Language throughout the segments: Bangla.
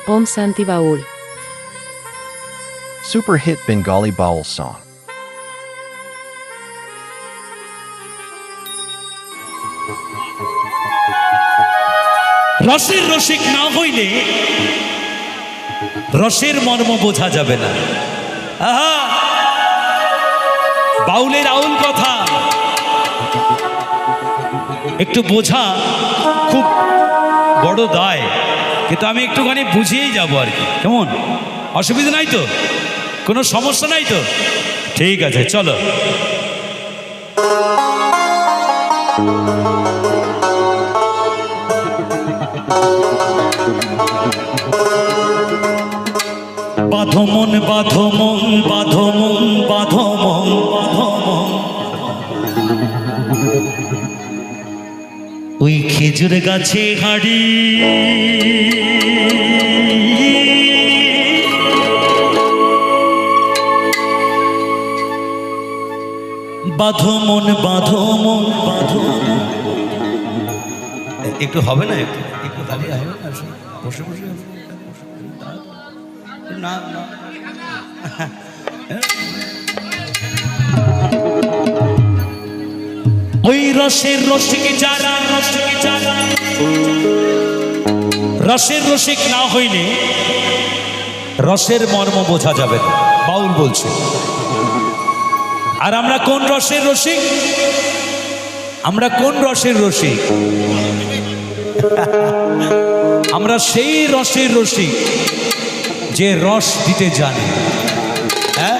Om Santi Baul. Super hit Bengali Baul song. রসের রসিক না হইলে রসের মর্ম বোঝা যাবে না। আহা, বাউলের আউল কথা একটু বোঝা খুব বড় দায়, কিন্তু আমি একটুখানি বুঝিয়েই যাবো আর কি। কেমন, অসুবিধা নাই তো? কোনো সমস্যা নাই তো? ঠিক আছে, চলো। বাঁধো মন, বাঁধো মন, বাঁধো মন, বাঁধো মন, বাঁধো মন, ওই খেজুর গাছে হাড়ি বাঁধো মন, বাঁধো মন, বাঁধো। একটু হবে না? একটু একটু দাঁড়িয়ে হবে না? বসে বসে না না, ওই রসের রসিক যারা, রসিক যারা রসের রসিক না হইলে রসের মর্ম বোঝা যাবে না, বাউল বলছে। আর আমরা কোন রসের রসিক? আমরা কোন রসের রসিক? আমরা সেই রসের রসিক যে রস দিতে জানে। হ্যাঁ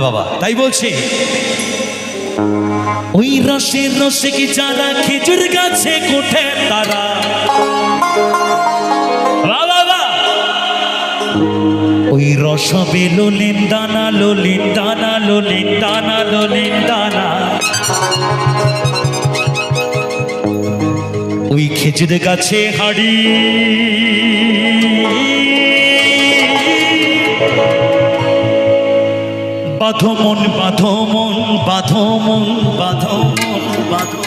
বাবা, তাই বলছি। ওই রসের রসিক যারা খেজুর গাছে কোঠে তারা, ওই রসবে লোলিন দানা, লোলিন দানা, লোলিন দানা, লোলিন দানা, ওই খেজুর গাছে হাড়ি বাঁধো মন, বাঁধো মন, বাঁধো মন, বাঁধো মন, বাঁধো।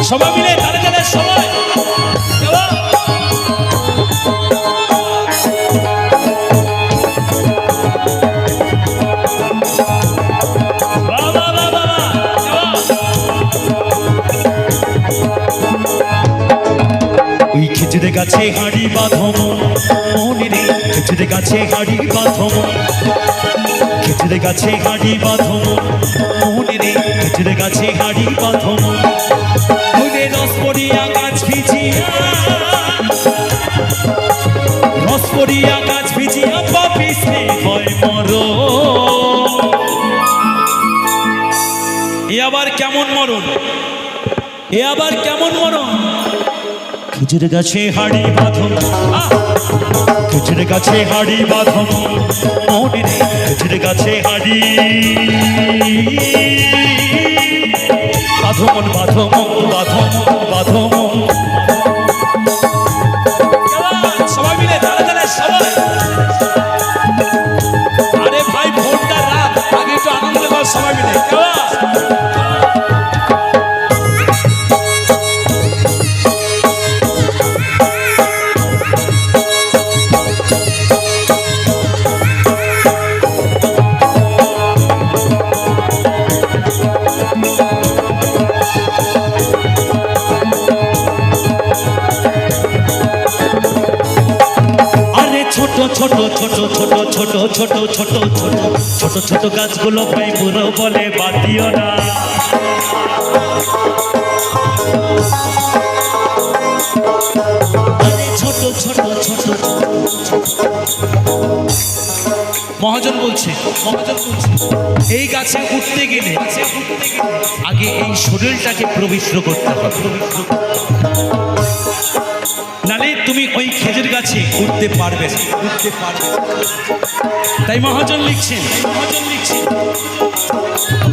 সবাই মিলে তালে তালে সবাই ওই খেজুরে গাছে হাড়ি বাঁধো মন, মনে রে খেজুরে গাছে হাড়ি বাঁধো মন, খেজুরে গাছে হাড়ি বাঁধো মন, মনে রে খেজুরে গাছে হাড়ি বাঁধো মন, রস পড়িয়া গাছ ভিজিয়া, রস পড়িয়া গাছ ভিজিয়া পাপিসে হয় মরণ। এ আবার কেমন মরণ? এ আবার কেমন মরণ? খেজুর গাছে হাড়ি বাঁধো, খেজুর গাছে হাড়ি বাঁধো, মনে রে খেজুর গাছে হাড়ি বাঁধো মন, বাঁধো মন, বাঁধো মন, বাঁধো মন। সবাই মিলে তালে তালে সবাই। আরে ভাই, ভোটটা রাত, আগে একটু আনন্দ কর সবাই মিলে। ছোট ছোট ছোট ছোট ছোট ছোট ছোট ছোট ছোট ছোট গাছগুলো ভাই বুড়ো বলে বাদ দিও না। ছোট ছোট ছোট মহাজন বলছে, মহাজন বলছে এই গাছে উঠতে গেলে আগে এই শরীরটাকে পবিত্র করতে হবে, নালে তুমি ওই খেজুর গাছে উঠতে পারবে না, উঠতে পারবে। তাই মহাজন লিখছেন, মহাজন লিখছেন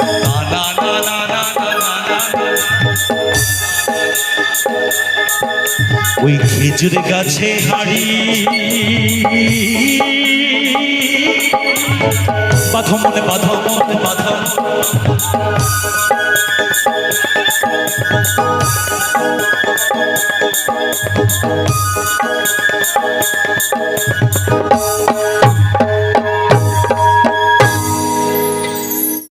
না না না না না না না না। ওই খেজুর গাছে হাড়ি বাঁধো মনে বাঁধো মনে বাঁধো